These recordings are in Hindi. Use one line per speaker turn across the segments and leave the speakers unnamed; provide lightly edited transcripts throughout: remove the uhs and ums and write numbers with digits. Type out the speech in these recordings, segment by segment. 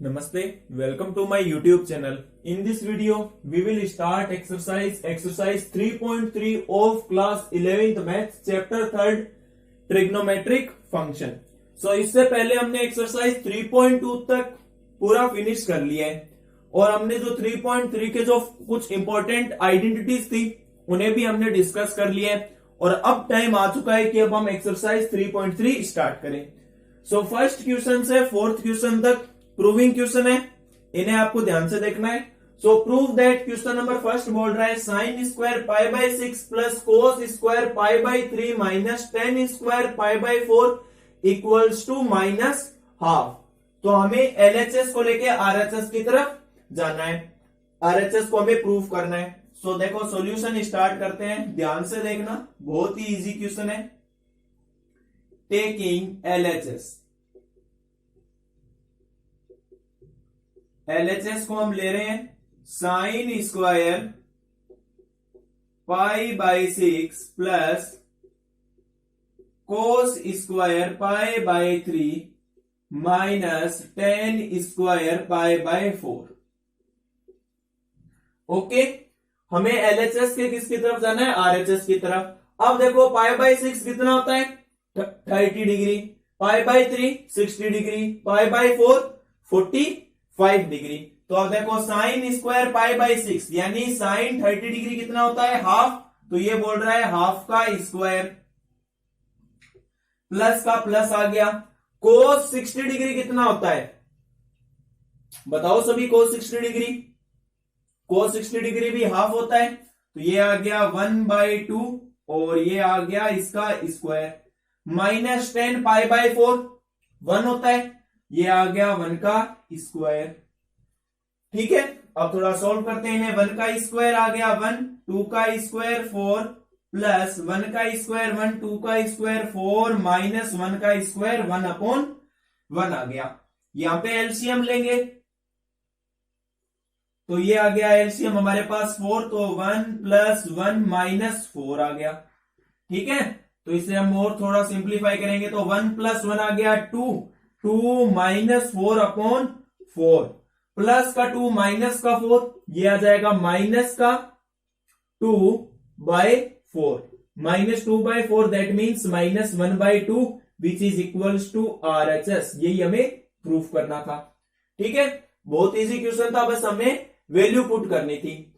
Namaste, welcome to my YouTube channel. In this video, we will start exercise 3.3 of class 11th maths chapter 3rd trigonometric function. So इससे पहले हमने एक्सरसाइज 3.2 तक पूरा फिनिश कर लिया है और हमने जो 3.3 के जो कुछ इंपॉर्टेंट आइडेंटिटीज थी उन्हें भी हमने डिस्कस कर लिया है और अब टाइम आ चुका है कि अब हम एक्सरसाइज 3.3 स्टार्ट करें. सो फर्स्ट क्वेश्चन से फोर्थ क्वेश्चन तक प्रूविंग क्वेश्चन है, इन्हें आपको ध्यान से देखना है. So prove that question number first बोल रहा है sine square pi by 6 plus cos square pi by 3 minus tan square pi by 4 equals to minus half. तो हमें एलएचएस को लेके आरएचएस की तरफ जाना है, आरएचएस को हमें प्रूव करना है. सो देखो सॉल्यूशन स्टार्ट करते हैं, ध्यान से देखना, बहुत ही इजी क्वेश्चन है. टेकिंग एलएचएस, एलएचएस को हम ले रहे हैं sign square pi by 6 plus cos square pi by 3 minus tan square pi by 4. Okay, हमें एलएचएस के किसकी तरफ जाना है? आरएचएस की तरफ. अब देखो पाई बाई 6 कितना होता है? 30 degree, pi by 3 60 degree, pi by 4 45 degree. तो अब देखो साइन स्क्वायर पाई बाई 6 यानी साइन 30 डिग्री कितना होता है? हाफ. तो ये बोल रहा है हाफ का स्क्वायर, प्लस का प्लस आ गया. कोस 60 डिग्री कितना होता है? बताओ सभी, कोस 60 डिग्री, कोस 60 डिग्री भी हाफ होता है. तो ये आ गया 1/2 और ये आ गया इसका स्क्वायर. माइनस 10 पाई बाई 4 1 होता है, ये आ गया 1 का स्क्वायर. ठीक है, अब थोड़ा सॉल्व करते हैं. 1 का स्क्वायर आ गया 1, 2 का स्क्वायर 4 प्लस 1 का स्क्वायर 1, 2 का स्क्वायर 4 माइनस 1 का स्क्वायर 1/1 आ गया. यहां पे एलसीएम लेंगे तो ये आ गया एलसीएम हमारे पास 4, तो 1 प्लस 1 माइनस 4 आ गया. ठीक है, तो इसे हम और थोड़ा सिंप्लीफाई करेंगे तो 1 प्लस 1 आ गया 2 माइनस 4/4 प्लस का 2 माइनस का 4, ये आ जाएगा माइनस का 2/4 minus 2/4 that means minus 1/2 which is equals to RHS. यही हमें प्रूफ करना था. ठीक है, बहुत इजी क्वेश्चन था, बस हमें वैल्यू पुट करनी थी.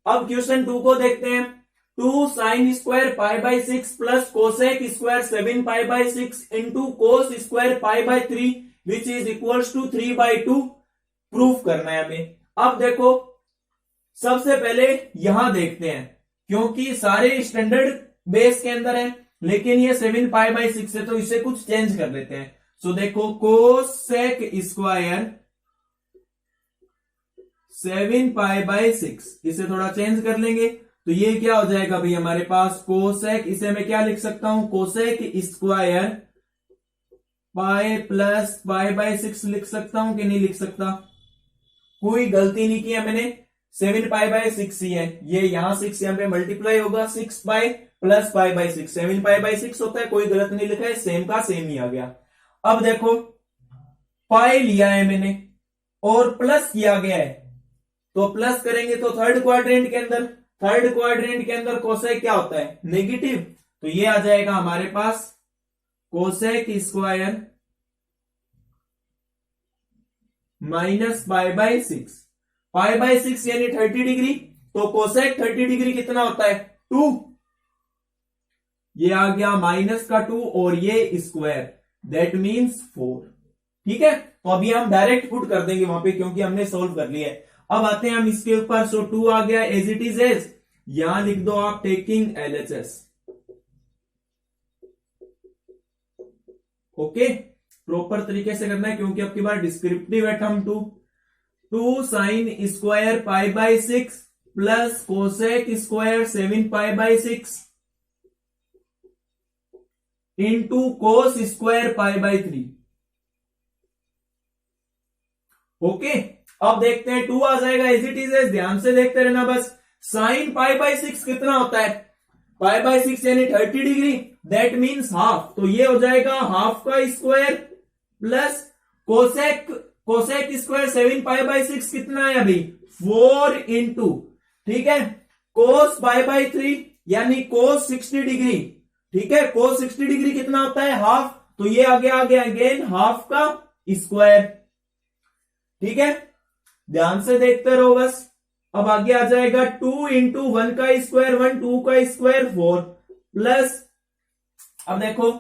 अब क्वेश्चन 2 को देखते हैं. 2 sine square pi by 6 plus cosec square 7 pi by 6 into cos square pi by 3 which is equals to 3/2 proof करना है हमें. अब देखो सबसे पहले यहां देखते हैं, क्योंकि सारे स्टैंडर्ड बेस के अंदर है, लेकिन ये 7 पाई बाई 6 है तो इसे कुछ चेंज कर लेते हैं. सो देखो कोसेक स्क्वायर 7 पाई बाई 6, इसे थोड़ा चेंज कर लेंगे तो ये क्या हो जाएगा भाई हमारे पास कोसेक, इसे मैं क्या लिख सकता हूं? Cosec square pi plus pi by 6 लिख सकता हूं कि नहीं लिख सकता? कोई गलती नहीं की है मैंने, 7 पाई बाई 6 ही है, ये यहां 6 यहां पे मल्टीप्लाई होगा, 6 pi plus pi by 6 7 pi by 6 होता है, कोई गलत नहीं लिखा है, सेम का सेम ही आ गया. अब देखो पाई लिया है मैंने और प्लस किया गया है, तो प्लस करेंगे तो थर्ड क्वाड्रेंट के अंदर कोसेक क्या होता है? नेगेटिव. तो ये आ जाएगा हमारे पास cosec square minus pi by 6. Pi by 6 यानी 30 डिग्री, तो कोसेक 30 डिग्री कितना होता है? 2. ये आ गया माइनस का 2 और ये स्क्वायर दैट मीन्स 4. ठीक है, तो अभी हम डायरेक्ट पुट कर देंगे वहां पे क्योंकि हमने सोल्व कर लिया है. अब आते हैं हम इसके ऊपर. सो 2 आ गया एज इट इज एज, यहां लिख दो आप टेकिंग एलएचएस. ओके, प्रॉपर तरीके से करना है क्योंकि अब की बार डिस्क्रिप्टिव है term 2 sine square pi by 6 plus cosec square 7 pi by 6 into cos square pi by 3. Okay, अब देखते हैं 2 आ जाएगा एज इट इज एज, ध्यान से देखते रहना बस. साइन पाई बाई 6 कितना होता है? पाई बाई 6 यानी 30 डिग्री, दैट मीन्स हाफ. तो ये हो जाएगा हाफ का square plus cosec cosec square 7 पाई/6 कितना है अभी 4 इंटू, ठीक है, कोस पाई/3 यानी कोस 60 डिग्री, ठीक है, कोस 60 डिग्री कितना होता है हाफ, तो ये आ गया अगेन हाफ का स्क्वायर, ठीक है, ध्यान से देखते रहो बस। अब आगे आ जाएगा 2 इंटू 1 का स्क्वायर 1, 2 का स्क्वायर 4 प्लस, अब देखो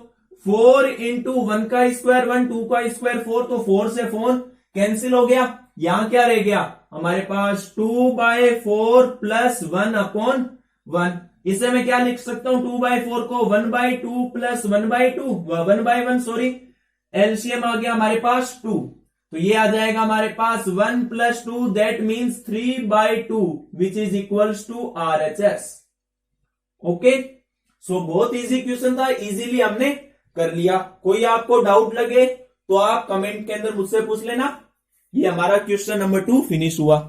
4 इंटू 1 का स्क्वायर 1, 2 का स्क्वायर 4, तो 4 से 4 कैंसिल हो गया, यहां क्या रह गया हमारे पास 2/4 प्लस 1/1। इसे मैं क्या लिख सकता हूं 2/4 को 1/2 प्लस 1/2 1/1 सॉरी, एलसीएम आ गया हमारे पास 2, तो ये आ जाएगा हमारे पास 1 plus 2 that means 3/2 which is equals to RHS। Okay, so बहुत इजी क्वेश्चन था, इजीली हमने कर लिया। कोई आपको डाउट लगे तो आप कमेंट के अंदर मुझसे पूछ लेना। ये हमारा क्वेश्चन नंबर 2 फिनिश हुआ।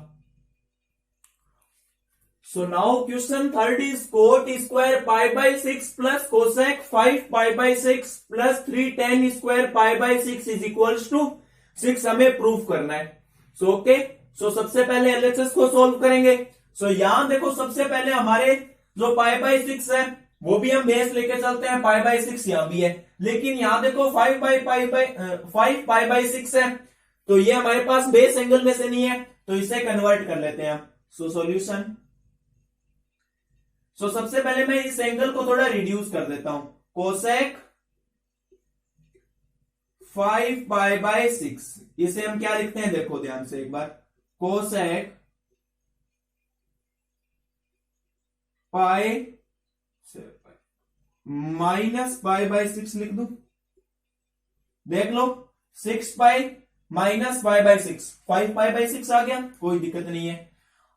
So now question third is cot square पाई/6 प्लस कोसेक 5 पाई/6 प्लस 3 tan स्क्वायर पाई/6 इज इक्वल्स टू 6 हमें प्रूफ करना है। सो ओके, सो सबसे पहले LHS को सोल्व करेंगे। सो यहां देखो सबसे पहले हमारे जो पाई/6 है वो भी हम बेस लेके चलते हैं, पाई/6 यहां भी है, लेकिन यहां देखो 5 पाई/6 है, तो ये हमारे पास बेस एंगल में से नहीं है, तो इसे कन्वर्ट कर लेते हैं। सो सॉल्यूशन, सो सबसे पहले मैं इस एंगल को थोड़ा रिड्यूस कर देता हूं, कोसेक 5 पाई/6, इसे हम क्या लिखते हैं देखो ध्यान से एक बार, कोसेक पाई माइनस पाई/6 लिख दूं, देख लो 6 पाई माइनस पाई/6, 5 पाई/6 आ गया, कोई दिक्कत नहीं है।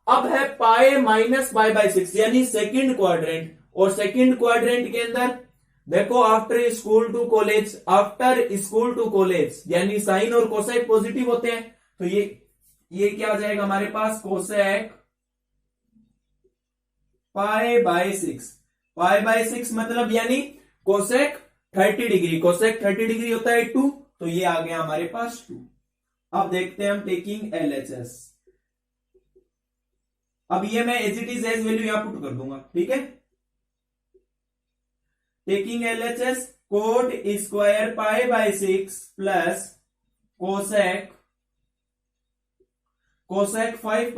अब है पाई माइनस पाई/6 यानी सेकंड क्वाड्रेंट, और सेकंड क्वाड्रेंट के अंदर देखो आफ्टर स्कूल टू कॉलेज यानी साइन और कोसेक पॉजिटिव होते हैं, तो ये क्या आ जाएगा हमारे पास कोसेक पाई/6 मतलब यानी कोसेक 30 डिग्री, कोसेक 30 डिग्री होता है 2, तो ये आ गया हमारे पास 2। अब देखते हैं हम टेकिंग LHS, अब ये मैं as it is as value यहां पुट कर दूंगा, ठीक है, टेकिंग LHS कोट स्क्वायर पाई/6 प्लस कोसेक 5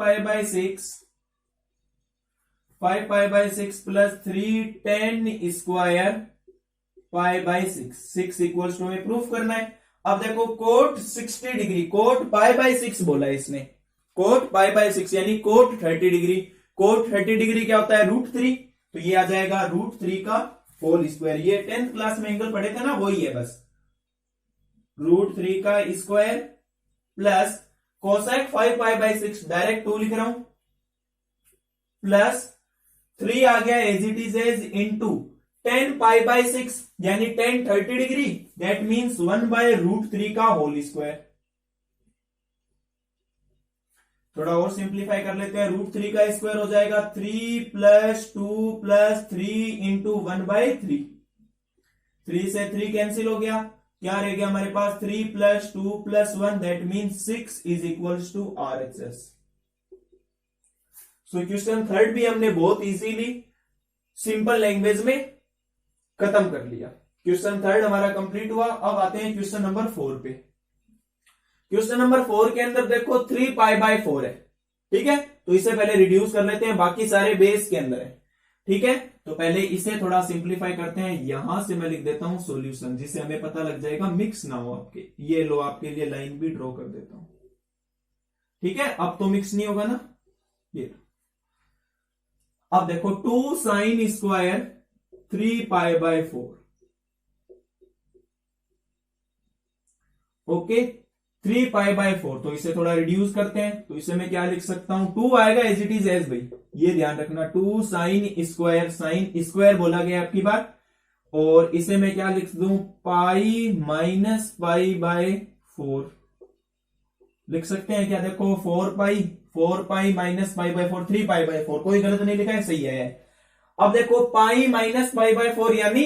पाई/6 प्लस 3 tan स्क्वायर पाई/6, 6 इक्वल्स टू हमें प्रूफ करना है। अब देखो कोट 60 डिग्री, कोट पाई/6 बोला है इसने, कोट पाई/6 यानी कोट 30 डिग्री, कोट 30 डिग्री क्या होता है √3, तो ये आ जाएगा √3 का होल स्क्वायर, ये 10th क्लास में एंगल पढ़े थे ना, वही है बस, √3 का स्क्वायर प्लस कोसेक 5 पाई/6 डायरेक्ट 2 लिख रहा हूं, प्लस 3 आ गया as it is as into 10 पाई/6 यानी 10 30 डिग्री दैट मीन्स 1/√3 का होल स्क्वायर। थोड़ा और सिंप्लीफाई कर लेते हैं, √3 का स्क्वायर हो जाएगा 3 + 2 + 3 इंटू 1/3, 3 से 3 कैंसिल हो गया, क्या रह गया हमारे पास 3 + 2 + 1 that means 6 is equals to RHS। So question third भी हमने बहुत इजीली सिंपल लैंग्वेज में खत्म कर लिया। क्वेश्चन थर्ड हमारा कंप्लीट हुआ। अब आते हैं क्वेश्चन नंबर 4 पे। क्वेश्चन नंबर 4 के अंदर देखो 3 पाई/4 है, ठीक है, तो इसे पहले रिड्यूस कर लेते हैं, बाकी सारे बेस के अंदर है, ठीक है, तो पहले इसे थोड़ा सिंप्लीफाई करते हैं। यहां से मैं लिख देता हूं सॉल्यूशन, जिससे हमें पता लग जाएगा, मिक्स ना हो आपके, ये लो आपके लिए लाइन भी ड्रॉ कर देता हूं, ठीक है, अब तो मिक्स नहीं होगा ना, ये अब देखो 2 sin स्क्वायर 3 पाई/4, ओके, 3 पाई/4, तो इसे थोड़ा रिड्यूस करते हैं, तो इसे मैं क्या लिख सकता हूं, 2 आएगा एज इट इज एज, भाई ये ध्यान रखना, 2 sin स्क्वायर बोला गया आपकी बात, और इसे मैं क्या लिख दूं, पाई माइनस पाई/4 लिख सकते हैं क्या, देखो 4 पाई माइनस पाई/4, 3 पाई/4, कोई गलत नहीं लिखा है, सही है। अब देखो पाई माइनस पाई/4 यानी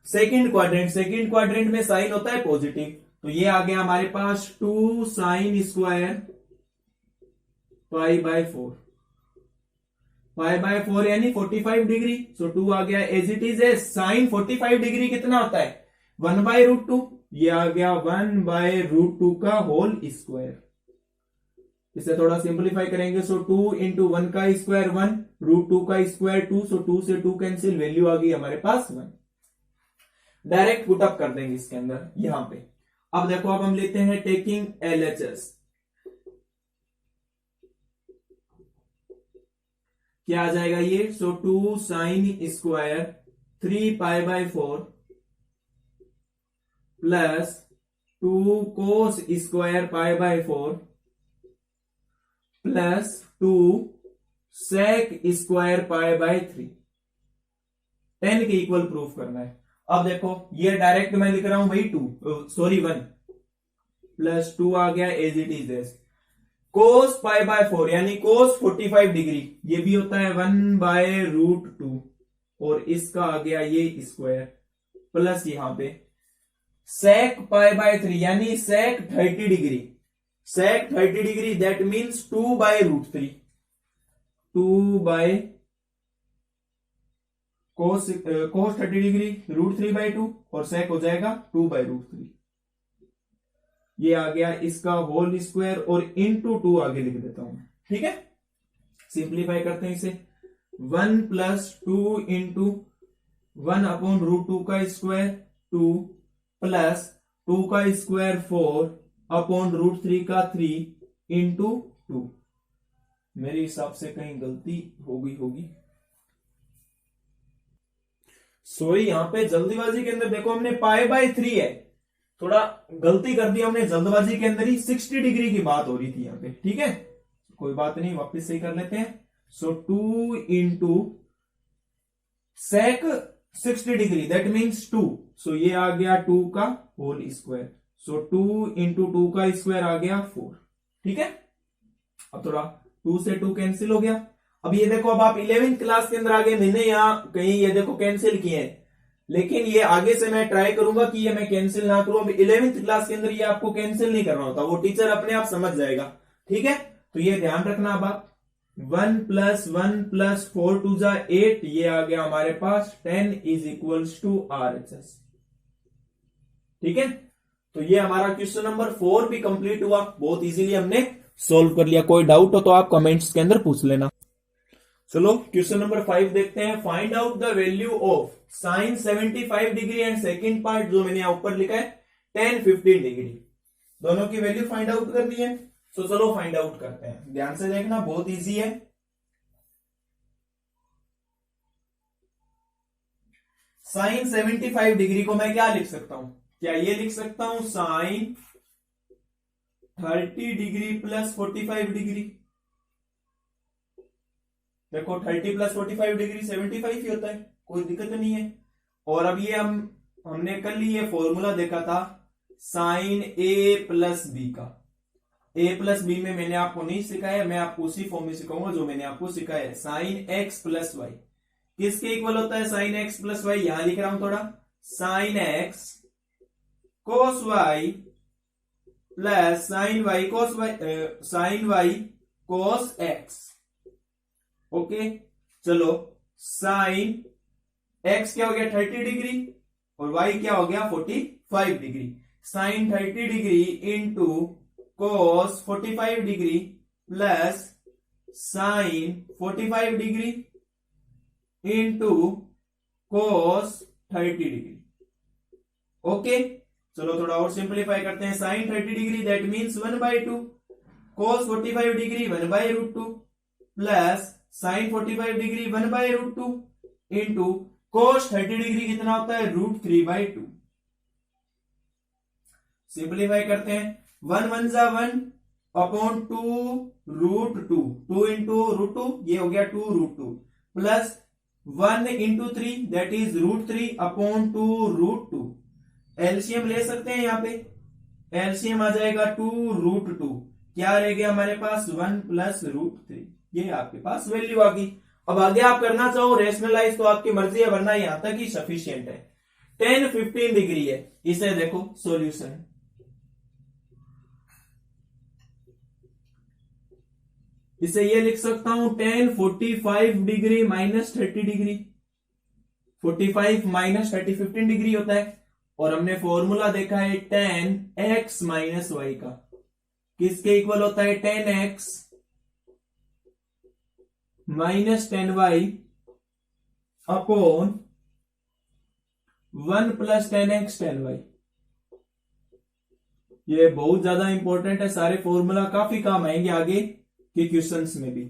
सेकंड क्वाड्रेंट में साइन होता है पॉजिटिव, तो ये आ गया हमारे पास 2 sine square pi by 4, pi by 4 यानी 45 डिग्री। सो 2 आ गया एज इट इज है। साइन 45 डिग्री कितना होता है 1/√2, ये आ गया 1/√2 का होल स्क्वायर। इसे थोड़ा सिंपलीफाई करेंगे, सो 2 इंटू 1 का स्क्वायर 1, √2 का स्क्वायर 2, सो 2 से 2 कैंसिल, वैल्यू आ गई हमारे पास 1। डायरेक्ट पुटअप कर देंगे इसके अंदर यहां पे। अब देखो, अब हम लेते हैं टेकिंग LHS, क्या आ जाएगा ये, so 2 sine square 3 pi by 4 plus 2 cos square pi by 4 plus 2 sec square pi by 3, 10 के इक्वल प्रूफ करना है। अब देखो, ये डायरेक्ट मैं लिख रहा हूं भाई 1 प्लस 2 आ गया एज इट इज एस। कोस पाई बाय 4 यानी कोस 45 डिग्री, ये भी होता है 1/√2, और इसका आ गया ये स्क्वायर प्लस यहां पे सेक पाई बाय 3 यानी sec 30 degree, sec 30 degree that means 2/√3, 2 by cos 30 degree √3/2 और सेक हो जाएगा 2/√3। ये आ गया इसका होल स्क्वायर और इंटू 2 आगे लिख देता हूं, ठीक है। सिंप्लीफाई करते हैं इसे, 1 प्लस 2 इंटू 1/√2 का स्क्वायर 2 प्लस 2 का स्क्वायर 4/√3 का 3 इंटू 2। मेरे हिसाब से कहीं गलती हो गई होगी, सॉरी, यहां पे जल्दीबाजी के अंदर देखो हमने पाई बाय 3 है, थोड़ा गलती कर दी हमने जल्दबाजी के अंदर ही। 60 डिग्री की बात हो रही थी यहां पे, ठीक है, कोई बात नहीं, वापस से कर लेते हैं। So 2 into sec 60 degree that means 2, so ये आ गया 2 का होल स्क्वायर, सो 2 इंटू 2 का स्क्वायर आ गया 4, ठीक है। अब थोड़ा 2 से 2 कैंसिल हो गया। अब ये देखो, अब आप 11वीं क्लास के अंदर आ गए, मैंने यहां कहीं ये देखो कैंसिल किए हैं, लेकिन ये आगे से मैं ट्राई करूंगा कि ये मैं कैंसिल ना करूं। अब 11वीं क्लास के अंदर ये आपको कैंसिल नहीं करना होता, वो टीचर अपने आप समझ जाएगा, ठीक है। तो ये ध्यान रखना। अब आप 1 प्लस 1 प्लस 4 2 जा 8, ये आ गया हमारे पास 10 इज इक्वल्स टू RHS, ठीक है। तो ये हमारा क्वेश्चन नंबर 4 भी कंप्लीट हुआ, बहुत इजीली हमने सोल्व कर लिया। कोई डाउट हो तो आप कमेंट्स के अंदर पूछ लेना। चलो क्वेश्चन नंबर 5 देखते हैं। Find out the value of sine 75 degree and second part जो मैंने यहां ऊपर लिखा है tan 15 डिग्री, दोनों की वैल्यू फाइंड आउट करनी है। तो चलो फाइंड आउट करते हैं, ध्यान से देखना, बहुत इजी है। साइन 75 डिग्री को मैं क्या लिख सकता हूं, क्या ये लिख सकता हूं साइन 30 डिग्री प्लस 45 डिग्री। देखो 30 प्लस 45 डिग्री 75 ही होता है, कोई दिक्कत नहीं है। और अब ये हमने कर ली, ये फॉर्मूला देखा था साइन A प्लस बी का। A प्लस बी में मैंने आपको नहीं सिखाया, मैं आपको उसी फॉर्म में सिखाऊंगा जो मैंने आपको सिखाया है। साइन x प्लस वाई किसके इक्वल होता है, साइन x प्लस वाई, यहां लिख रहा हूं थोड़ा, साइन x कोस y प्लस साइन y कोस y, साइन y कोस x। ओके, चलो साइन x क्या हो गया 30 डिग्री और y क्या हो गया 45 degree. Sine 30 degree into cos 45 degree plus sine 45 degree into cos 30 degree. Okay, चलो थोड़ा और सिंप्लीफाई करते हैं। Sine 30 degree that means 1/2, cos 45 degree 1/√2 plus sine 45 degree 1/√2 into cos 30 degree कितना होता है √3/2। सिंप्लीफाई करते हैं, 1 1 जा 1 अपॉन 2√2, 2 इंटू √2 ये हो गया 2√2 plus 1 into 3 that is √3 upon 2√2। LCM ले सकते हैं, यहां पे एलसीएम आ जाएगा 2√2, क्या रह गया हमारे पास 1 प्लस √3, ये आपके पास वैल्यू आ गई। अब आगे आप करना चाहो रेशनलाइज तो आपकी मर्जी है, वरना यहां तक ही सफिशियंट है। tan 15 डिग्री है, इसे देखो सॉल्यूशन इसे ये लिख सकता हूं tan 45 degree minus 30 degree. 45 minus 30 15 degree होता है। और हमने फॉर्मूला देखा है tan x माइनस वाई का, किसके इक्वल होता है? tan x minus tan y upon 1 plus tan x tan y। ये बहुत ज्यादा इंपॉर्टेंट है, सारे फॉर्मूला काफी काम आएंगे आगे के क्वेश्चंस में भी।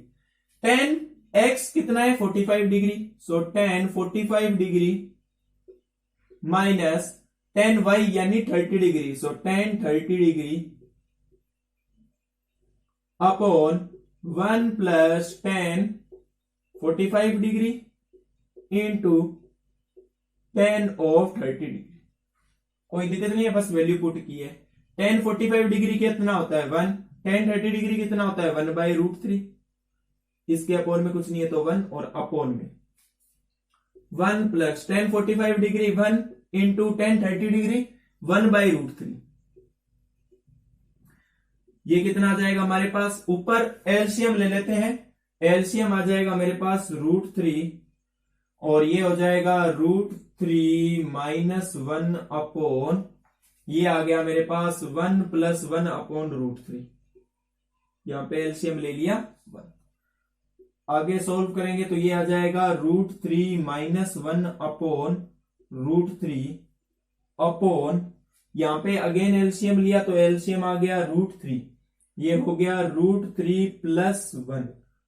tan x कितना है? 45 डिग्री। सो tan 45 degree minus tan y यानी 30 degree. So tan 30 degree upon 1 plus tan 45 degree into tan of 30 degree. कोई दिक्कत नहीं है, बस वैल्यू पुट की है। tan 45 डिग्री कितना होता है? 1। tan 30 डिग्री कितना होता है? 1/√3। इसके अपॉन में कुछ नहीं है तो 1, और अपॉन में 1 plus tan 45 degree 1 into tan 30 degree 1/√3। ये कितना आ जाएगा हमारे पास? ऊपर एलसीएम ले लेते हैं। एलसीएम आ जाएगा मेरे पास √3, और ये हो जाएगा √3 माइनस 1 अपॉन, ये आ गया मेरे पास 1 प्लस 1 अपॉन √3। यहां पे एलसीएम ले लिया 1। आगे सोल्व करेंगे तो ये आ जाएगा √3 माइनस 1 अपॉन √3 अपॉन, यहां पे अगेन एलसीएम लिया तो एलसीएम आ गया √3। ये हो गया √3 प्लस 1।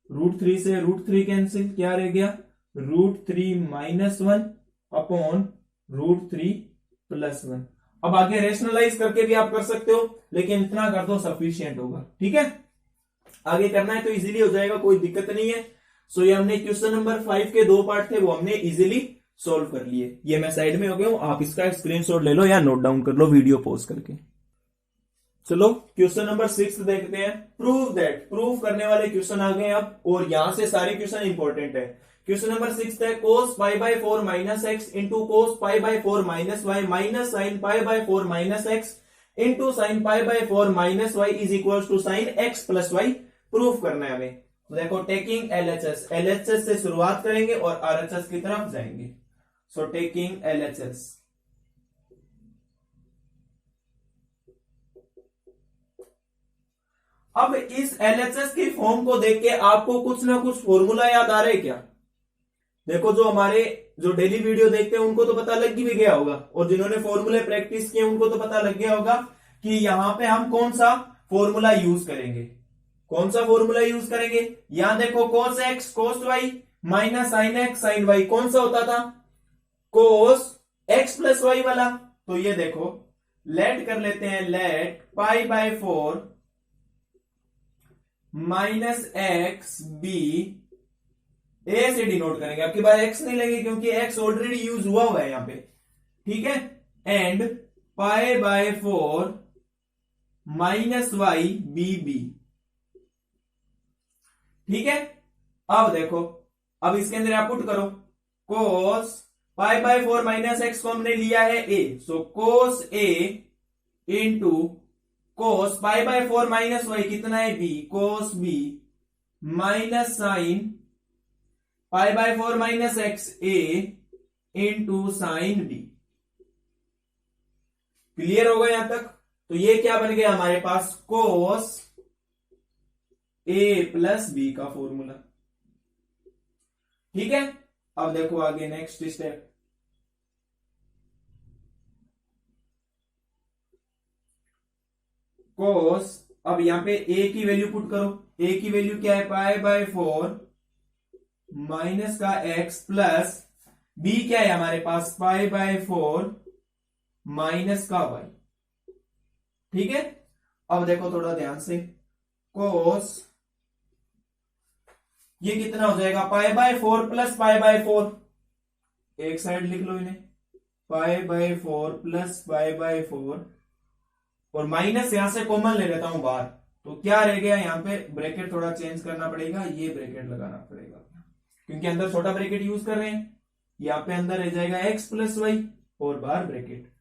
√3 से √3 कैंसिल, क्या रह गया? √3 माइनस 1 अपॉन √3 प्लस 1। अब आगे रेशनलाइज करके भी आप कर सकते हो, लेकिन इतना कर दो सफिशियंट होगा। ठीक है, आगे करना है तो इजीली हो जाएगा, कोई दिक्कत नहीं है। सो ये हमने क्वेश्चन नंबर 5 के 2 पार्ट थे, वो हमने इजीली सोल्व कर लिए। ये मैं साइड में हो गया हूं, आप इसका स्क्रीनशॉट ले लो या नोट डाउन कर लो वीडियो पॉज करके। चलो क्वेश्चन नंबर 6 देखते हैं। प्रूव दैट, प्रूव करने वाले क्वेश्चन आ गए अब, और यहां से सारे क्वेश्चन इंपॉर्टेंट है। क्वेश्चन नंबर 6 है cos π/4 minus x into cos π/4 minus y minus sine π/4 minus x into sine π/4 minus y is equal to sine x plus y. Proof करना है हमें। तो देखो टेकिंग एलएचएस, एलएचएस से शुरुआत करेंगे और आरएचएस की तरफ जाएंगे। सो टेकिंग एलएचएस, अब इस एलएचएस की फॉर्म को देख के आपको कुछ ना कुछ फॉर्मूला याद आ रहे हैं क्या? देखो जो हमारे जो डेली वीडियो देखते हैं उनको तो पता लग भी गया होगा, और जिन्होंने फॉर्मूले प्रैक्टिस किए उनको तो पता लग गया होगा कि यहां पे हम कौन सा फॉर्मूला यूज करेंगे। कौन सा फॉर्मूला यूज करेंगे? यहां देखो cos x cos y minus sine x sine y, कौन सा होता था? cos x प्लस वाई वाला। तो ये देखो लेट कर लेते हैं, लेट π/4 माइनस एक्स बी, ए से डिनोट करेंगे, आपकी बार एक्स नहीं लेंगे क्योंकि एक्स ऑलरेडी यूज हुआ है यहां पे। ठीक है, and π/4 minus y B B. ठीक है, अब देखो, अब इसके अंदर आप पुट करो cos π/4 माइनस एक्स को हमने लिया है A, so cos A into cos π/4 minus y कितना है? B, cos B minus sine π/4 minus x A into sine B. Clear होगा यहां तक? तो ये क्या बन गया हमारे पास? cos ए प्लस बी का फॉर्मूला। ठीक है, अब देखो आगे नेक्स्ट स्टेप। cos, अब यहां पे a की वैल्यू पुट करो। a की वैल्यू क्या है? π/4 माइनस का x प्लस b क्या है हमारे पास? π/4 माइनस का y। ठीक है, अब देखो थोड़ा ध्यान से, cos ये कितना हो जाएगा? π/4 प्लस π/4, एक साइड लिख लो इन्हें, π/4 प्लस π/4, और माइनस यहां से कॉमन ले लेता हूं बाहर, तो क्या रह गया यहां पे? ब्रैकेट थोड़ा चेंज करना पड़ेगा, ये ब्रैकेट लगाना पड़ेगा क्योंकि अंदर छोटा ब्रैकेट यूज कर रहे हैं। यहां पे अंदर रह जाएगा x प्लस वाई और बाहर ब्रैकेट।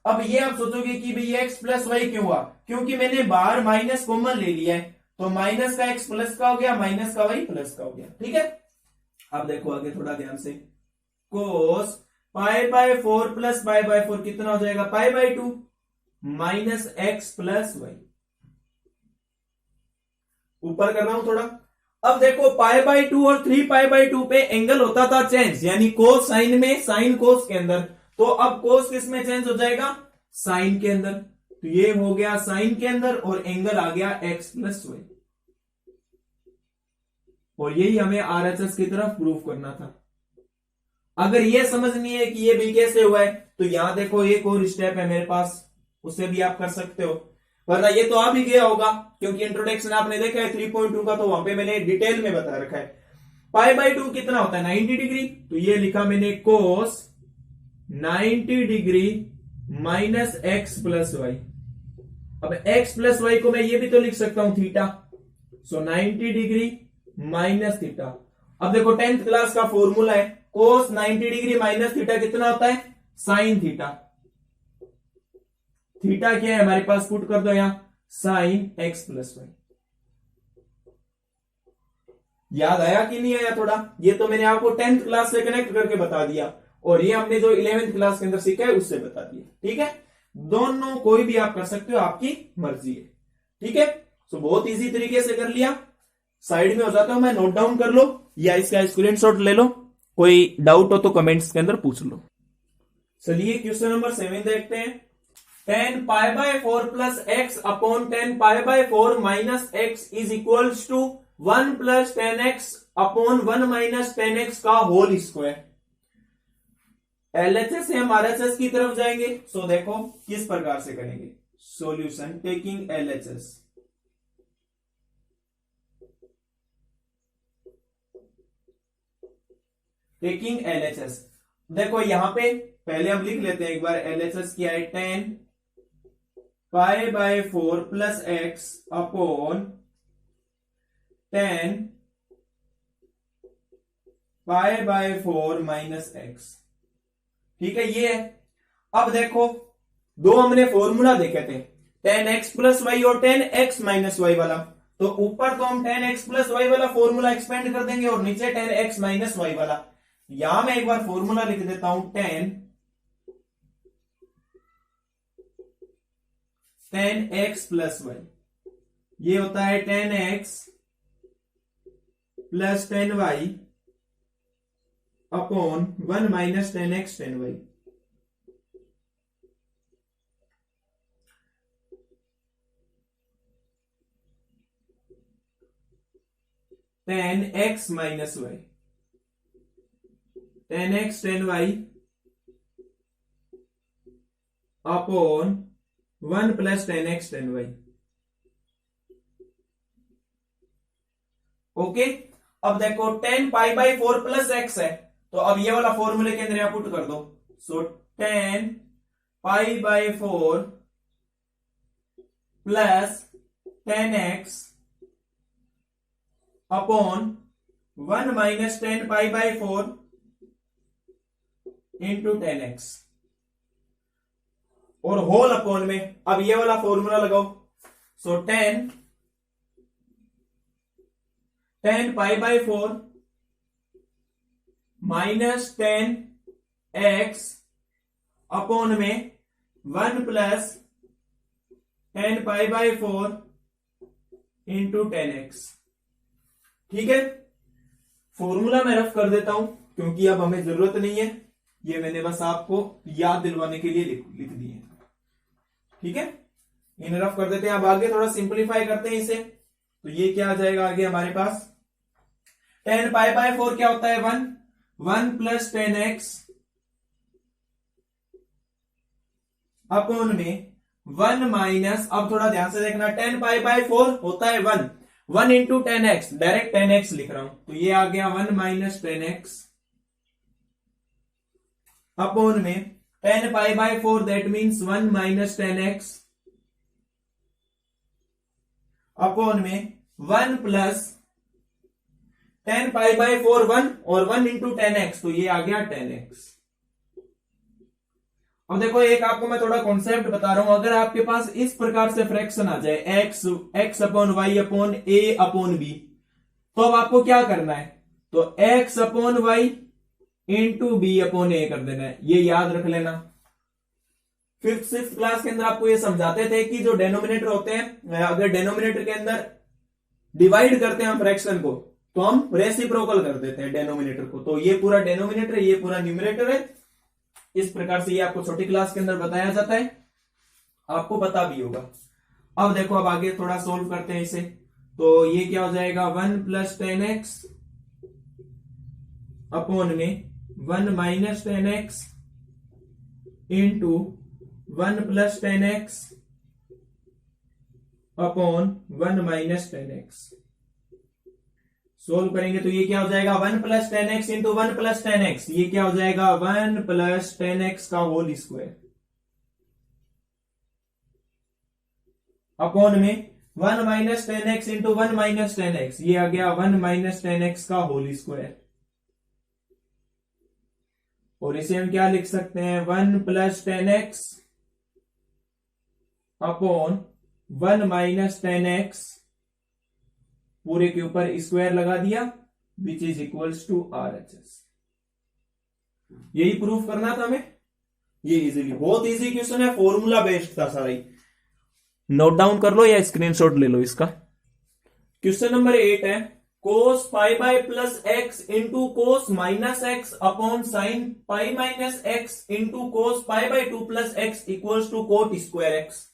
अब ये आप सोचोगे कि भाई x प्लस वाई क्यों हुआ? क्योंकि मैंने बाहर माइनस कॉमन ले लिया है, तो माइनस का एक्स प्लस का हो गया, माइनस का वाई प्लस का हो गया। ठीक है, अब देखो आगे थोड़ा ध्यान से, cos pi by 4 plus pi by 4 कितना हो जाएगा, pi by 2 minus x plus y. ऊपर कर रहा हूं थोड़ा। अब देखो पाई बाय 2 और 3 पाई बाय 2 पे एंगल होता था चेंज, यानी कोस साइन में, साइन कोस के अंदर। तो अब कोस किस में चेंज हो जाएगा, साइन के अंदर। तो ये हो गया साइन के अंदर और एंगल आ गया एक्स प्लस वाई। और यही हमें आरएचएस की तरफ प्रूव करना था। अगर ये समझनी है कि ये भी कैसे हुआ है, तो यहां देखो एक और स्टेप है मेरे पास, उससे भी आप कर सकते हो, वरना ये तो आ भी गया होगा, क्योंकि इंट्रोडक्शन आपने देखा है 3.2 का, तो वहां पे मैंने डिटेल में बता रखा है। पाई बाय 2 कितना होता है, 90 डिग्री। तो ये लिखा मैंने cos 90 degree minus x plus y. अब एक्स प्लस वाई को मैं ये भी तो लिख सकता हूं theta. So 90 degree minus theta. अब देखो 10th क्लास का फॉर्मूला है, कोस 90 डिग्री माइनस थीटा कितना होता है, साइन थीटा। थीटा क्या है हमारे पास, पुट कर दो यहां, साइन एक्स प्लस वाई। याद आया कि नहीं आया थोड़ा, ये तो मैंने आपको 10th क्लास से कनेक्ट करके बता दिया, और ये हमने जो 11th क्लास के अंदर सीखा है उससे बता दिया। ठीक है, दोनों कोई भी आप कर सकते हो, आपकी मर्जी है। ठीक है, तो बहुत इजी तरीके से कर लिया। साइड में हो जाता हूं मैं, नोट डाउन कर लो या इसका स्क्रीनशॉट ले लो, कोई डाउट हो तो कमेंट्स के अंदर पूछ लो। चलिए क्वेश्चन नंबर 7 देखते हैं। 10 pi by 4 plus x upon 10 pi by 4 minus x is equals to 1 plus 10x upon 1 minus 10x का होल स्क्वायर। एलएचएस से हम आरएचएस की तरफ जाएंगे। सो देखो किस प्रकार से करेंगे solution taking LHS. Taking LHS, देखो यहां पे पहले हम लिख लेते हैं एक बार, एलएचएस क्या है, 10 pi by 4 plus x upon 10 pi by 4 minus x. ठीक है, ये है। अब देखो दो हमने फॉर्मूला देखे थे, 10x प्लस वाई और 10x माइनस वाई वाला। तो ऊपर तो हम 10x प्लस वाई वाला फॉर्मूला एक्सपेंड कर देंगे और नीचे 10x माइनस वाई वाला। यहां मैं एक बार फॉर्मूला लिख देता हूं, 10x प्लस वाई, ये होता है 10x plus 10y upon 1 minus 10x 10y। Ten x minus y, 10x 10y upon 1 plus 10x 10y। Okay, अब देखो 10 पाई बाय 4 प्लस एक्स है, तो अब ये वाला फॉर्मूले के अंदर यहां पुट कर दो। सो 10 pi by 4 plus 10x upon 1 minus 10 pi by 4 into 10x और होल अपॉन में अब ये वाला फॉर्मूला लगाओ। सो 10 pi by 4 minus 10x upon में 1 plus 10 pi by 4 into 10x। ठीक है, फॉर्मूला मैं रफ कर देता हूं क्योंकि अब हमें जरूरत नहीं है, ये मैंने बस आपको याद दिलवाने के लिए लिख दिए। ठीक है, इन रफ कर देते हैं। अब आगे थोड़ा सिंपलीफाई करते हैं इसे, तो ये क्या आ जाएगा आगे हमारे पास, 10 पाई बाय 4 क्या होता है, 1 प्लस 10x अपॉन में 1 माइनस, अब थोड़ा ध्यान से देखना, 10 पाई बाय 4 होता है 1 इंटू 10x, डायरेक्ट 10x लिख रहा हूं, तो ये आ गया 1 माइनस 10x अपॉन में 10 pi by 4 that means 1 minus 10x upon में 1 प्लस 10 पाई बाय 4 1 और 1 इंटू 10x, तो ये आ गया 10x। अब देखो एक आपको मैं थोड़ा कॉन्सेप्ट बता रहा हूं, अगर आपके पास इस प्रकार से फ्रैक्शन आ जाए x upon y upon A upon B, तो अब आपको क्या करना है, तो x upon y into B upon A कर देना है, ये याद रख लेना। फिफ्थ सिक्स क्लास के अंदर आपको ये समझाते थे कि जो डेनोमिनेटर होते हैं, अगर डेनोमिनेटर के अंदर डिवाइड करते हैं हम फ्रैक्शन को, तो हम रेसिप्रोकल कर देते हैं डेनोमिनेटर को। तो ये पूरा डेनोमिनेटर, ये पूरा न्यूमिनेटर है। इस प्रकार से ये आपको छोटी क्लास के अंदर बताया जाता है, आपको पता भी होगा। अब देखो, अब आगे थोड़ा सोल्व करते हैं इसे। तो ये क्या हो जाएगा, 1 प्लस 10x अपॉन में 1 minus 10x into 1 plus 10x upon 1 minus 10x। Solve करेंगे तो ये क्या हो जाएगा, 1 plus 10x into 1 plus 10x, ये क्या हो जाएगा 1 प्लस 10x का होल स्क्वायर अपॉन में 1 minus 10x into 1 minus 10x, ये आ गया 1 माइनस 10x का होल स्क्वायर। और इसे हम क्या लिख सकते हैं, 1 plus 10x upon 1 minus 10x, पूरे के ऊपर स्क्वायर लगा दिया, which is equals to RHS। यही प्रूफ करना था हमें। ये इजीली, बहुत इजी क्वेश्चन है, फॉर्मूला बेस्ड था सारा ही। नोट डाउन कर लो या स्क्रीनशॉट ले लो इसका। क्वेश्चन नंबर 8 है, cos pi by plus x into cos minus x upon sine pi minus x into cos pi by 2 plus x equals to cot square x.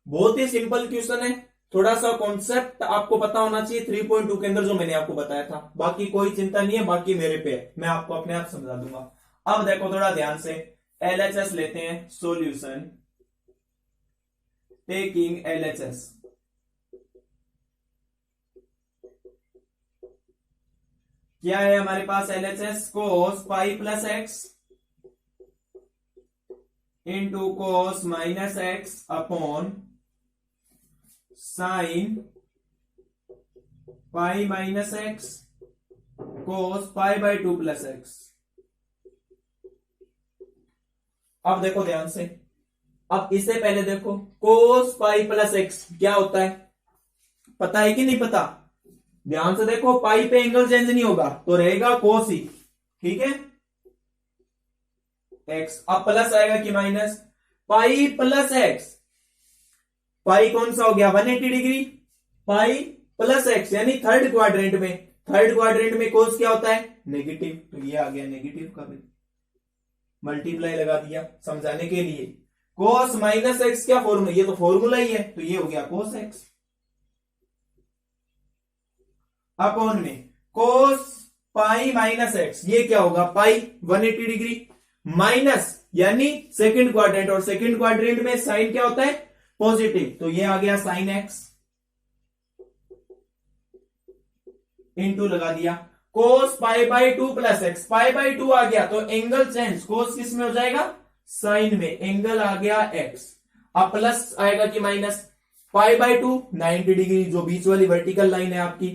बहुत ही सिंपल क्वेश्चन है, थोड़ा सा कॉन्सेप्ट आपको पता होना चाहिए 3.2 के अंदर जो मैंने आपको बताया था। बाकी कोई चिंता नहीं है, बाकी मेरे पे है, मैं आपको अपने आप समझा दूंगा। अब देखो थोड़ा ध्यान से, LHS लेते हैं, सॉल्यूशन टेकिंग LHS। क्या है हमारे पास LHS, cos pi plus x into cos minus x upon sine pi minus x cos pi by 2 plus x. अब देखो ध्यान से, अब इससे पहले देखो कोस पाई प्लस एक्स क्या होता है, पता है कि नहीं पता? ध्यान से देखो, पाई पे एंगल चेंज नहीं होगा तो रहेगा कोस ही, ठीक है, एक्स। अब प्लस आएगा कि माइनस, पाई प्लस एक्स, पाई कौन सा हो गया 180 डिग्री, पाई प्लस एक्स यानी थर्ड क्वाड्रेंट में, थर्ड क्वाड्रेंट में कोस क्या होता है नेगेटिव, तो ये आ गया नेगेटिव का भी मल्टीप्लाई लगा दिया समझाने के लिए। कोस माइनस एक्स क्या फॉर्मूला, ये तो फॉर्मूला ही है, तो ये हो गया कोस एक्स अपॉन में कोस पाई माइनस एक्स, ये क्या होगा पाई 180 डिग्री माइनस यानी सेकंड क्वाड्रेंट, और सेकंड क्वाड्रेंट में साइन क्या होता है पॉजिटिव, तो ये आ गया साइन एक्स इंटू लगा दिया cos pi by 2 plus x, pi by 2 आ गया तो एंगल चेंज, कोस किस में हो जाएगा साइन में, एंगल आ गया एक्स। अब प्लस आएगा कि माइनस, पाई बाय 2 90 डिग्री जो बीच वाली वर्टिकल लाइन है आपकी,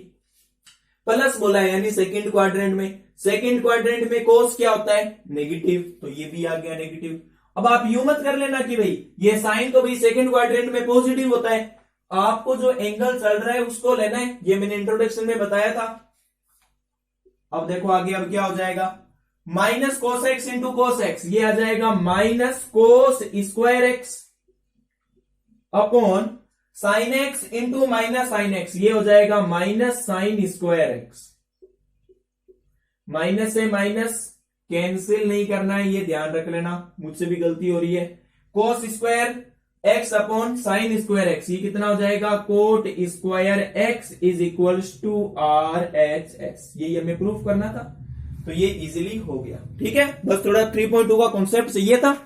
प्लस बोला है यानी सेकंड क्वाड्रेंट में, सेकंड क्वाड्रेंट में कोस क्या होता है नेगेटिव, तो ये भी आ गया नेगेटिव। अब आप यूं मत कर लेना कि भाई ये साइन तो भाई सेकंड क्वाड्रेंट में पॉजिटिव होता है, आपको जो एंगल चल रहा है उसको लेना है, ये मैंने इंट्रोडक्शन में बताया था। अब देखो आगे, अब क्या हो जाएगा minus cos x into cos x, ये आ जाएगा minus cos square x upon sine x into minus sine x, ये हो जाएगा minus sign square x. Minus से माइनस कैंसिल नहीं करना है, ये ध्यान रख लेना, मुझसे भी गलती हो रही है। Cos square x upon sine square x, ये कितना हो जाएगा cot square x is equals to RHS, यही हमें प्रूफ करना था, तो ये इजीली हो गया। ठीक है, बस थोड़ा 3.2 का कॉन्सेप्ट चाहिए था,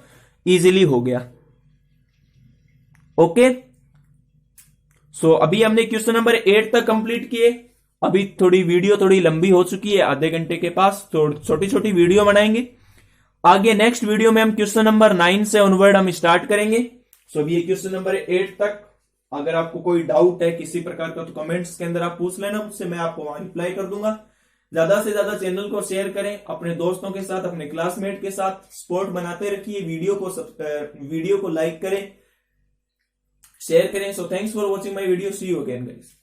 इजीली हो गया। ओके, सो अभी हमने क्वेश्चन नंबर 8 तक कंप्लीट किए। अभी थोड़ी वीडियो थोड़ी लंबी हो चुकी है, आधे घंटे के पास, तो छोटी छोटी वीडियो बनाएंगे। आगे नेक्स्ट वीडियो में हम क्वेश्चन नंबर 9 से ऑनवर्ड हम स्टार्ट करेंगे। सो अभी ये क्वेश्चन नंबर 8 तक, अगर आपको कोई डाउट है किसी प्रकार का तो कमेंट्स के अंदर आप पूछ लेना मुझसे, मैं आपको वहां रिप्लाई कर दूंगा। ज्यादा से ज्यादा चैनल को शेयर करें, अपने दोस्तों के साथ, अपने क्लासमेट के साथ सपोर्ट बनाते रखिए। वीडियो को लाइक करें, शेयर करें। So thanks for watching my video, see you again guys.